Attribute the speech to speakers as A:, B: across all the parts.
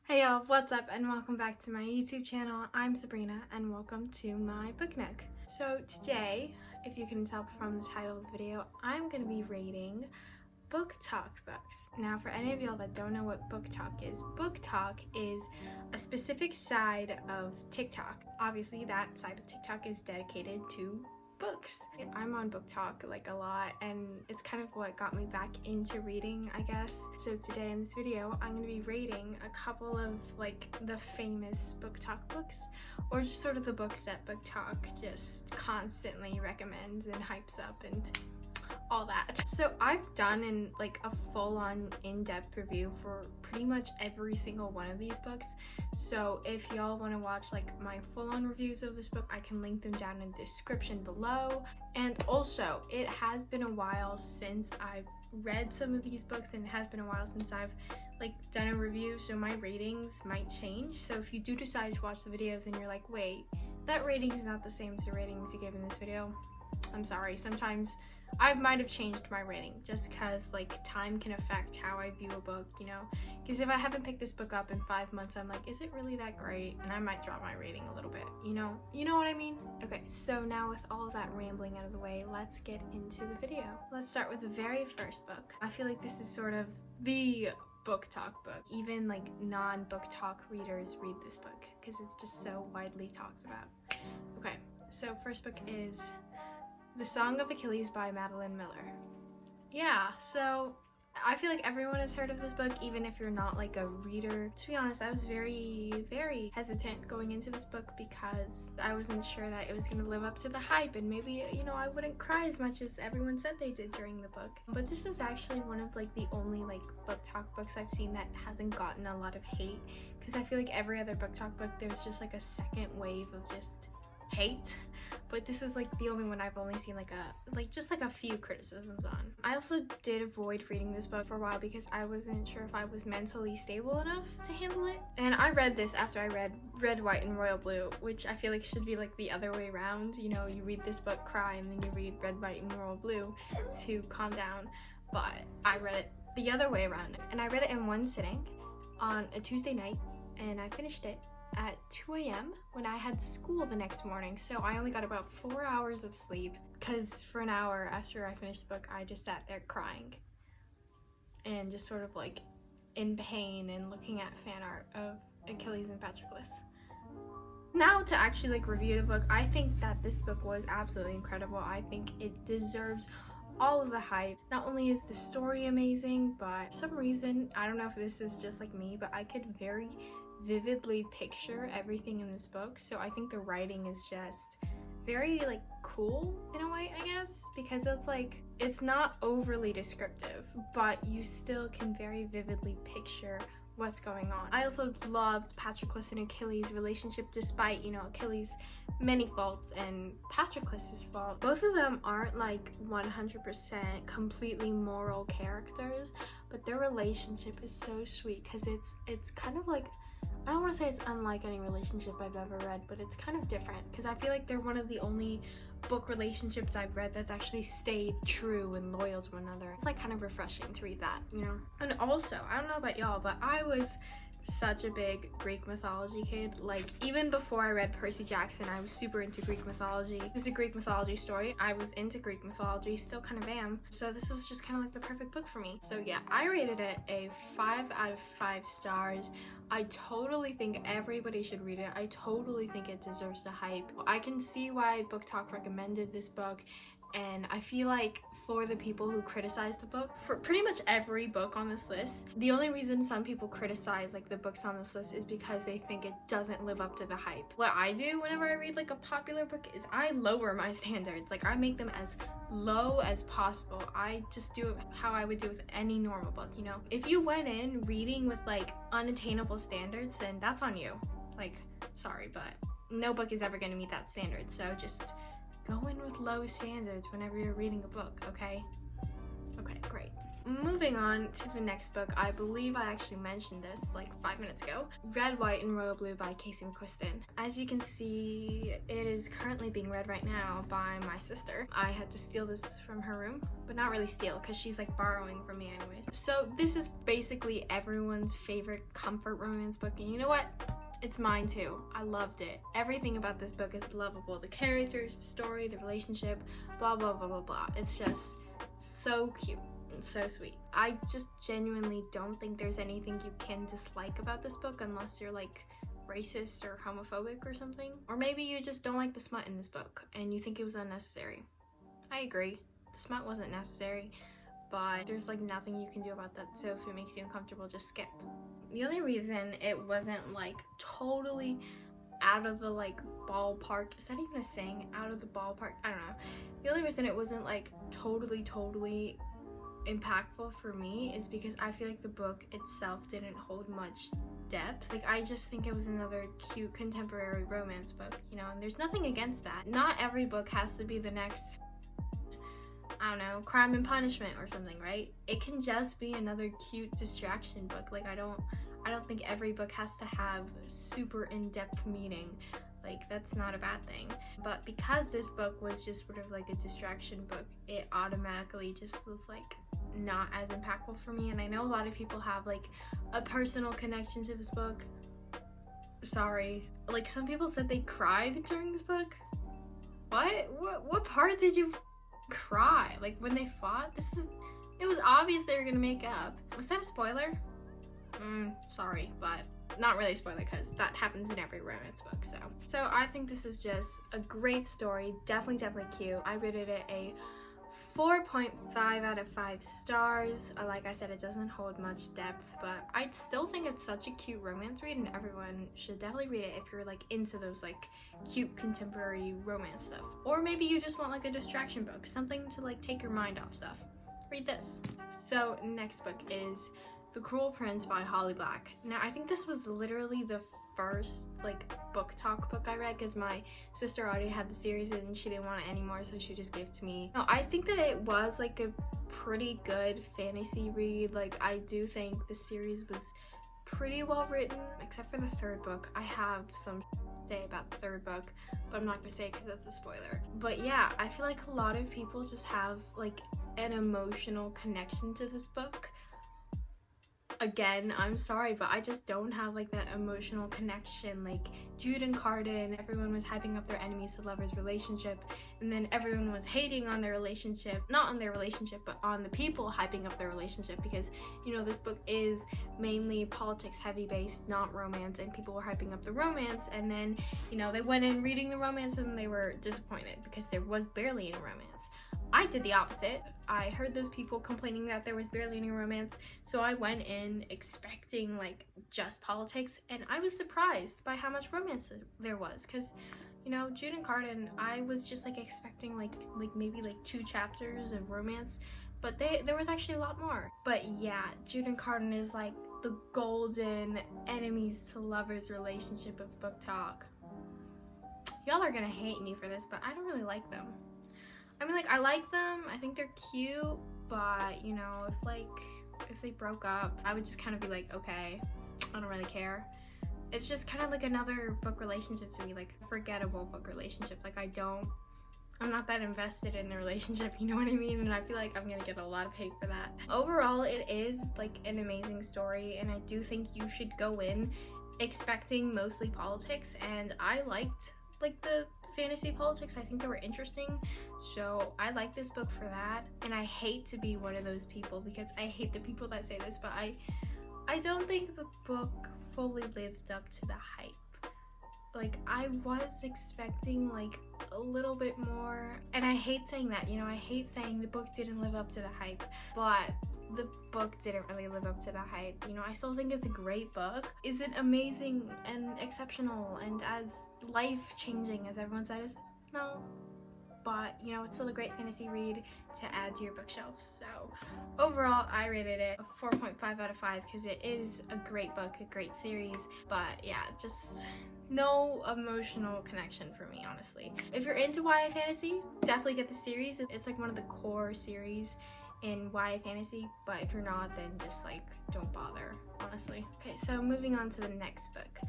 A: Hey y'all, what's up and welcome back to my YouTube channel. I'm Sabrina and welcome to my book nook. So today, if you can tell from the title of the video, I'm going to be rating Booktok books. Now for any of y'all that don't know what Booktok is a specific side of TikTok. Obviously that side of TikTok is dedicated to books. I'm on Booktok like a lot, and it's kind of what got me back into reading, I guess. So today in this video I'm going to be rating a couple of like the famous Booktok books, or just sort of the books that Booktok just constantly recommends and hypes up and all that. So I've done like a full-on in-depth review for pretty much every single one of these books. So if y'all want to watch like my full-on reviews of this book, I can link them down in the description below. And also, it has been a while since I've read some of these books, and it has been a while since I've like done a review, so my ratings might change. So if you do decide to watch the videos and you're like, wait, that rating is not the same as the ratings you gave in this video, I'm sorry. Sometimes I might have changed my rating just because like time can affect how I view a book, you know, because if I haven't picked this book up in 5 months, I'm like, is it really that great? And I might drop my rating a little bit, you know what I mean? Okay, so now with all that rambling out of the way, let's get into the video. Let's start with the very first book. I feel like this is sort of the Booktok book. Even like non-Booktok readers read this book because it's just so widely talked about. Okay, so first book is The Song of Achilles by Madeline Miller. Yeah, so I feel like everyone has heard of this book, even if you're not like a reader. To be honest, I was very hesitant going into this book because I wasn't sure that it was going to live up to the hype, and maybe, you know, I wouldn't cry as much as everyone said they did during the book. But this is actually one of like the only like Booktok books I've seen that hasn't gotten a lot of hate, because I feel like every other Booktok book there's just like a second wave of just hate, but this is like the only one I've only seen like a few criticisms on. I also did avoid reading this book for a while because I wasn't sure if I was mentally stable enough to handle it, and I read this after I read Red, White, and Royal Blue, which I feel like should be like the other way around. You know, you read this book, cry, and then you read Red, White, and Royal Blue to calm down, but I read it the other way around, and I read it in one sitting on a Tuesday night, and I finished it at 2 a.m. when I had school the next morning. So I only got about 4 hours of sleep, because for an hour after I finished the book I just sat there crying and just sort of like in pain and looking at fan art of Achilles and Patroclus. Now to actually like review the book, I think that this book was absolutely incredible. I think it deserves all of the hype. Not only is the story amazing, but for some reason, I don't know if this is just like me, but I could very vividly picture everything in this book. So I think the writing is just very like cool in a way, I guess, because it's like, it's not overly descriptive, but you still can very vividly picture what's going on. I also loved Patroclus and Achilles' relationship, despite, you know, Achilles' many faults and Patroclus' fault. Both of them aren't like 100% completely moral characters, but their relationship is so sweet because it's kind of like, I don't want to say it's unlike any relationship I've ever read, but it's kind of different because I feel like they're one of the only book relationships I've read that's actually stayed true and loyal to one another. It's like kind of refreshing to read that, you know? And also, I don't know about y'all, but I was such a big Greek mythology kid. Like, even before I read Percy Jackson, I was super into Greek mythology. This is a Greek mythology story. I was into Greek mythology, still kind of am. So this was just kind of like the perfect book for me. So yeah, I rated it a 5 out of 5 stars. I totally think everybody should read it. I totally think it deserves the hype. I can see why Booktok recommended this book, and I feel like for the people who criticize the book, for pretty much every book on this list, the only reason some people criticize like the books on this list is because they think it doesn't live up to the hype. What I do whenever I read like a popular book is I lower my standards. Like, I make them as low as possible. I just do it how I would do with any normal book, you know? If you went in reading with like unattainable standards, then that's on you. Like, sorry, but no book is ever going to meet that standard. So just go in with low standards whenever you're reading a book, okay? Okay, great. moving on to the next book. I believe I actually mentioned this like 5 minutes ago. Red, White, and Royal Blue by Casey McQuiston. As you can see, it is currently being read right now by my sister. I had to steal this from her room, but not really steal because she's like borrowing from me anyways. So this is basically everyone's favorite comfort romance book, and you know what? It's mine too. I loved it. Everything about this book is lovable. The characters, the story, the relationship, blah blah blah blah blah. It's just so cute and so sweet. I just genuinely don't think there's anything you can dislike about this book unless you're like racist or homophobic or something. Or maybe you just don't like the smut in this book and you think it was unnecessary. I agree. The smut wasn't necessary, but there's like nothing you can do about that, so if it makes you uncomfortable, just skip. The only reason it wasn't like totally out of the like ballpark, is that even a saying? Out of the ballpark? I don't know. The only reason it wasn't like totally impactful for me is because I feel like the book itself didn't hold much depth. Like, I just think it was another cute contemporary romance book, you know, and there's nothing against that. Not every book has to be the next, I don't know, Crime and Punishment or something, right? It can just be another cute distraction book. Like, I don't think every book has to have super in-depth meaning. Like, that's not a bad thing. But because this book was just sort of like a distraction book, it automatically just was like not as impactful for me. And I know a lot of people have like a personal connection to this book. Sorry. Like, some people said they cried during this book. What part did you cry? Like, when they fought? It was obvious they were gonna make up. Was that a spoiler? Sorry, but not really a spoiler because that happens in every romance book. So I think this is just a great story. Definitely cute. I rated it a 4.5 out of 5 stars. Like I said, it doesn't hold much depth, but I still think it's such a cute romance read, and everyone should definitely read it if you're like into those like cute contemporary romance stuff. Or maybe you just want like a distraction book, something to like take your mind off stuff. Read this. So next book is The Cruel Prince by Holly Black. Now, I think this was literally the first like Booktok book I read because my sister already had the series and she didn't want it anymore, so she just gave it to me. Now, I think that it was like a pretty good fantasy read. Like, I do think the series was pretty well written, except for the third book. I have some to say about the third book, but I'm not gonna say it because that's a spoiler. But yeah, I feel like a lot of people just have like an emotional connection to this book. Again, I'm sorry, but I just don't have like that emotional connection. Like, Jude and Carden, everyone was hyping up their enemies to lovers relationship, and then everyone was hating on their relationship, not on their relationship, but on the people hyping up their relationship, because, you know, this book is mainly politics heavy based, not romance, and people were hyping up the romance, and then, you know, they went in reading the romance and they were disappointed because there was barely any romance. I did the opposite. I heard those people complaining that there was barely any romance, so I went in expecting like just politics, and I was surprised by how much romance there was, because, you know, Jude and Carden, I was just like expecting like maybe like 2 chapters of romance, but there was actually a lot more. But yeah, Jude and Carden is like the golden enemies to lovers relationship of Booktok. Y'all are gonna hate me for this, but I don't really like them. I mean, like, I like them, I think they're cute, but, you know, if they broke up, I would just kind of be like, okay, I don't really care. It's just kind of like another book relationship to me, like a forgettable book relationship. Like, I'm not that invested in the relationship, you know what I mean? And I feel like I'm gonna get a lot of hate for that. Overall, it is like an amazing story, and I do think you should go in expecting mostly politics, and I liked like the fantasy politics. I think they were interesting, so I like this book for that. And I hate to be one of those people, because I hate the people that say this, but I don't think the book fully lived up to the hype. Like, I was expecting like a little bit more, and I hate saying that, you know, I hate saying the book didn't live up to the hype, but the book didn't really live up to the hype. You know, I still think it's a great book. Is it amazing and exceptional and as life-changing as everyone says? No. But, you know, it's still a great fantasy read to add to your bookshelf. So overall, I rated it a 4.5 out of 5 because it is a great book, a great series. But yeah, just no emotional connection for me, honestly. If you're into YA fantasy, definitely get the series. It's like one of the core series in YA fantasy, but if you're not, then just like don't bother, honestly. Okay, so moving on to the next book,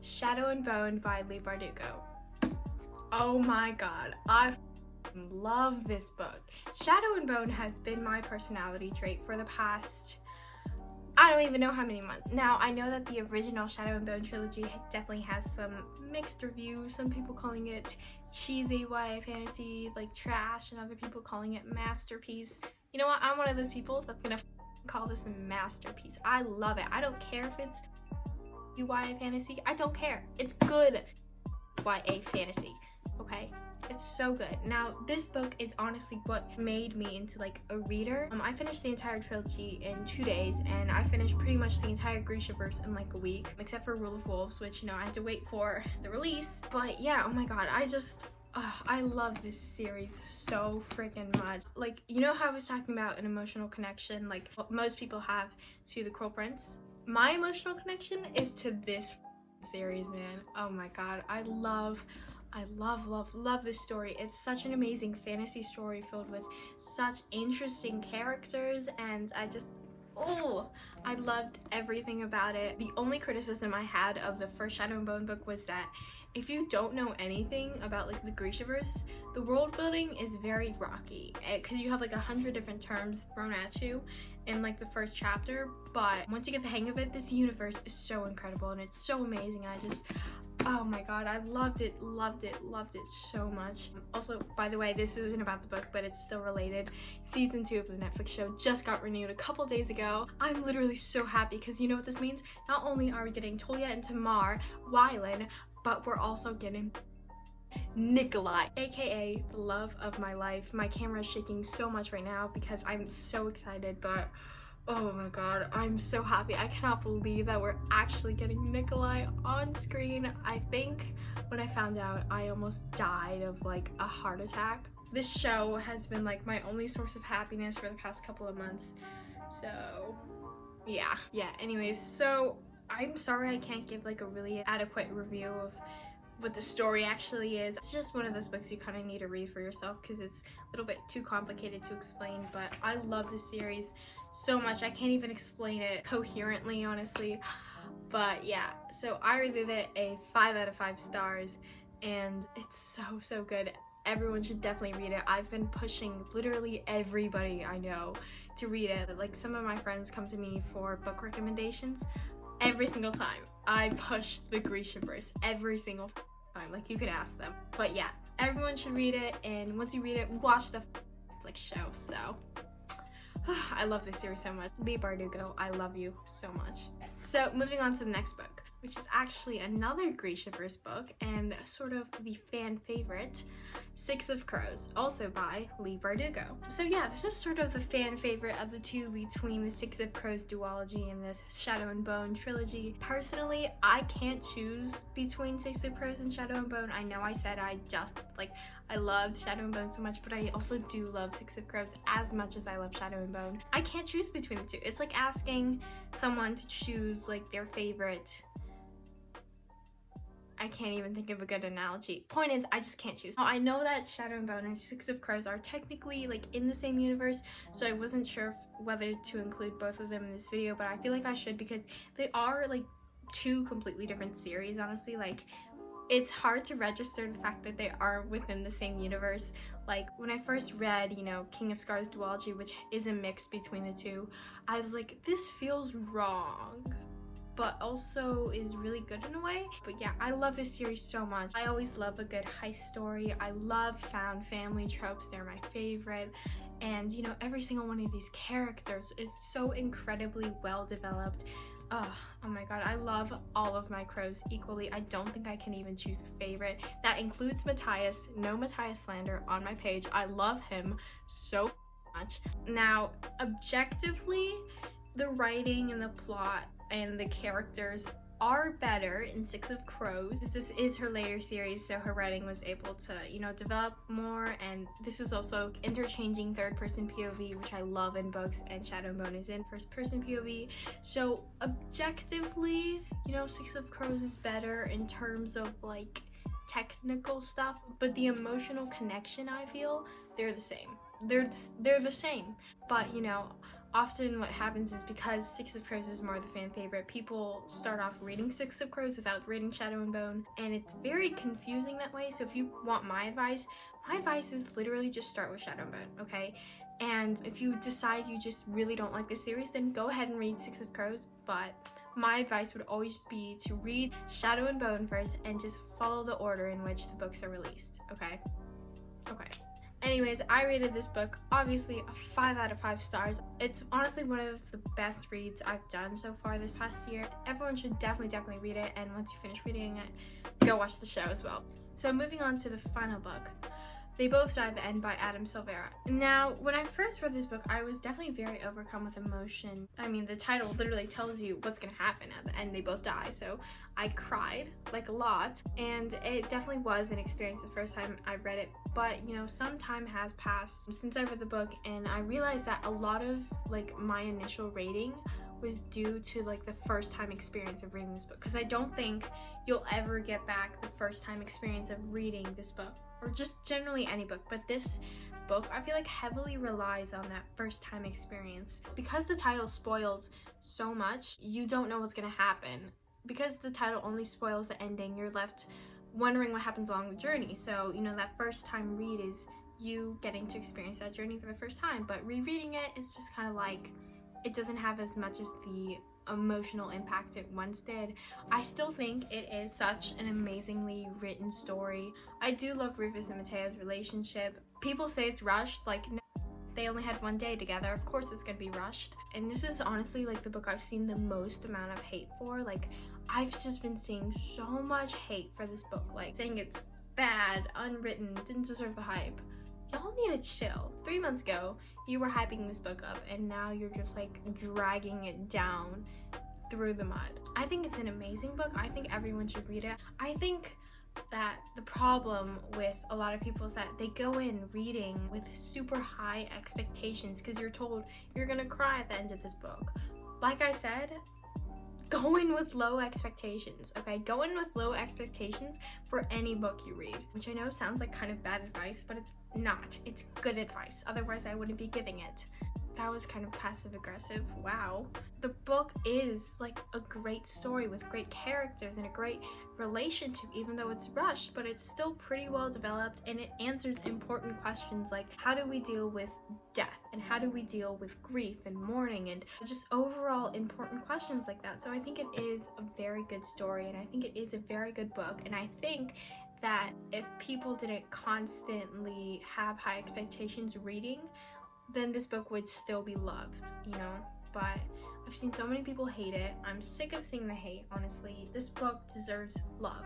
A: Shadow and Bone by Leigh Bardugo. Oh my god, I love this book. Shadow and Bone has been my personality trait for the past, I don't even know how many months. Now, I know that the original Shadow and Bone trilogy definitely has some mixed reviews, some people calling it cheesy YA fantasy, like trash, and other people calling it masterpiece. You know what, I'm one of those people that's gonna call this a masterpiece. I love it. I don't care if it's YA fantasy, I don't care. It's good YA fantasy, okay? It's so good. Now, this book is honestly what made me into like a reader. I finished the entire trilogy in 2 days, and I finished pretty much the entire Grishaverse in like a week, except for Rule of Wolves, which, you know, I had to wait for the release. But yeah, oh my god, I love this series so freaking much. Like, you know how I was talking about an emotional connection, like what most people have to The Cruel Prince? My emotional connection is to this series, man. Oh my god, I love this story. It's such an amazing fantasy story filled with such interesting characters, and I loved everything about it. The only criticism I had of the first Shadow and Bone book was that if you don't know anything about like the Grishaverse, the world building is very rocky because you have like 100 different terms thrown at you in like the first chapter, but once you get the hang of it, this universe is so incredible and it's so amazing. Oh my god, I loved it so much. Also, by the way, this isn't about the book, but it's still related. Season 2 of the Netflix show just got renewed a couple days ago. I'm literally so happy because you know what this means? Not only are we getting Toya and Tamar Wylan, but we're also getting Nikolai, aka the love of my life. My camera is shaking so much right now because I'm so excited, but oh my god, I'm so happy. I cannot believe that we're actually getting Nikolai on screen. I think when I found out, I almost died of like a heart attack. This show has been like my only source of happiness for the past couple of months. So yeah, anyways, so I'm sorry I can't give like a really adequate review of what the story actually is. It's just one of those books you kind of need to read for yourself because it's a little bit too complicated to explain, but I love this series so much. I can't even explain it coherently, honestly. But yeah, so I rated it a 5 out of 5 stars, and it's so good. Everyone should definitely read it. I've been pushing literally everybody I know to read it. Like, some of my friends come to me for book recommendations. Every single time I push the Grishaverse, every single time, like you could ask them. But yeah, everyone should read it, and once you read it, watch the Netflix show. So I love this series so much. Leigh Bardugo, I love you so much. So moving on to the next book, which is actually another Grishaverse book and sort of the fan favorite, Six of Crows, also by Leigh Bardugo. So yeah, this is sort of the fan favorite of the two between the Six of Crows duology and this Shadow and Bone trilogy. Personally, I can't choose between Six of Crows and Shadow and Bone. I know I said I love Shadow and Bone so much, but I also do love Six of Crows as much as I love Shadow and Bone. I can't choose between the two. It's like asking someone to choose like their favorite. I can't even think of a good analogy. Point is, I just can't choose. Now, I know that Shadow and Bone and Six of Crows are technically like in the same universe, so I wasn't sure whether to include both of them in this video, but I feel like I should because they are like two completely different series, honestly. Like, it's hard to register the fact that they are within the same universe. Like, when I first read, you know, King of Scars duology, which is a mix between the two, I was like, this feels wrong, but also is really good in a way. But yeah, I love this series so much. I always love a good heist story. I love found family tropes. They're my favorite. And you know, every single one of these characters is so incredibly well developed. Oh my god, I love all of my crows equally. I don't think I can even choose a favorite. That includes Matthias. No Matthias slander on my page. I love him so much. Now, objectively, the writing and the plot and the characters are better in Six of Crows. This is her later series, so her writing was able to, you know, develop more, and this is also interchanging third-person POV, which I love in books, and Shadow and Bone is in first-person POV. So objectively, you know, Six of Crows is better in terms of like technical stuff, but the emotional connection, I feel, they're the same. they're the same. But you know, often what happens is because Six of Crows is more the fan favorite, people start off reading Six of Crows without reading Shadow and Bone, and it's very confusing that way. So if you want my advice is literally just start with Shadow and Bone, okay? And if you decide you just really don't like the series, then go ahead and read Six of Crows. But my advice would always be to read Shadow and Bone first and just follow the order in which the books are released, okay? Okay. Anyways, I rated this book, obviously, a 5 out of 5 stars. It's honestly one of the best reads I've done so far this past year. Everyone should definitely read it, and once you finish reading it, go watch the show as well. So moving on to the final book, They Both Die at the End by Adam Silvera. Now, when I first read this book, I was definitely very overcome with emotion. I mean, the title literally tells you what's gonna happen at the end. They both die, so I cried, like a lot, and it definitely was an experience the first time I read it. But, you know, some time has passed since I read the book, and I realized that a lot of, like, my initial rating was due to, like, the first time experience of reading this book, because I don't think you'll ever get back the first time experience of reading this book, or just generally any book. But this book, I feel like, heavily relies on that first time experience. Because the title spoils so much, you don't know what's gonna happen. Because the title only spoils the ending, you're left wondering what happens along the journey. So, you know, that first time read is you getting to experience that journey for the first time. But rereading it, it's just kind of like, it doesn't have as much as the emotional impact it once did. I still think it is such an amazingly written story. I do love Rufus and Mateo's relationship. People say it's rushed, like, no, they only had one day together, of course it's gonna be rushed. And this is honestly, like, the book I've seen the most amount of hate for. Like, I've just been seeing so much hate for this book, like saying it's bad, unwritten, didn't deserve the hype. Y'all need to chill. 3 months ago, you were hyping this book up, and now you're just, like, dragging it down through the mud. I think it's an amazing book. I think everyone should read it. I think that the problem with a lot of people is that they go in reading with super high expectations because you're told you're gonna cry at the end of this book. Like I said, go in with low expectations, okay? Go in with low expectations for any book you read, which I know sounds like kind of bad advice, but it's not. It's good advice. Otherwise, I wouldn't be giving it. That was kind of passive aggressive. Wow. The book is like a great story with great characters and a great relationship, even though it's rushed, but it's still pretty well developed, and it answers important questions like, how do we deal with death, and how do we deal with grief and mourning, and just overall important questions like that. So I think it is a very good story, and I think it is a very good book, and I think that if people didn't constantly have high expectations reading, then this book would still be loved, you know? But I've seen so many people hate it. I'm sick of seeing the hate, honestly. This book deserves love,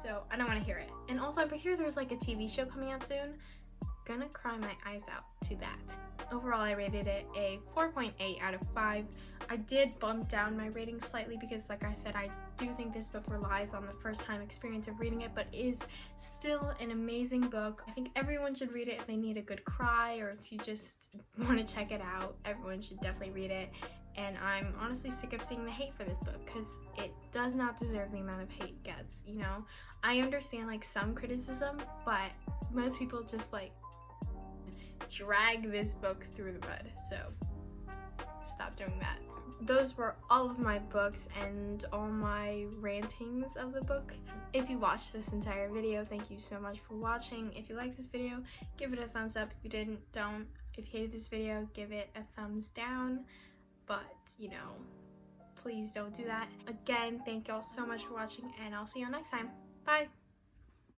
A: so I don't want to hear it. And also, I hear there's like a TV show coming out soon. Gonna cry my eyes out to that. Overall, I rated it a 4.8 out of 5. I did bump down my rating slightly because, like I said, I do think this book relies on the first time experience of reading it, but is still an amazing book. I think everyone should read it if they need a good cry, or if you just want to check it out. Everyone should definitely read it. And I'm honestly sick of seeing the hate for this book because it does not deserve the amount of hate it gets, you know? I understand like some criticism, but most people just like drag this book through the mud, so stop doing that. Those were all of my books and all my rantings of the book. If you watched this entire video, thank you so much for watching. If you liked this video, give it a thumbs up. If you didn't, don't. If you hated this video, give it a thumbs down. But, you know, please don't do that. Again, thank y'all so much for watching, and I'll see y'all next time. Bye!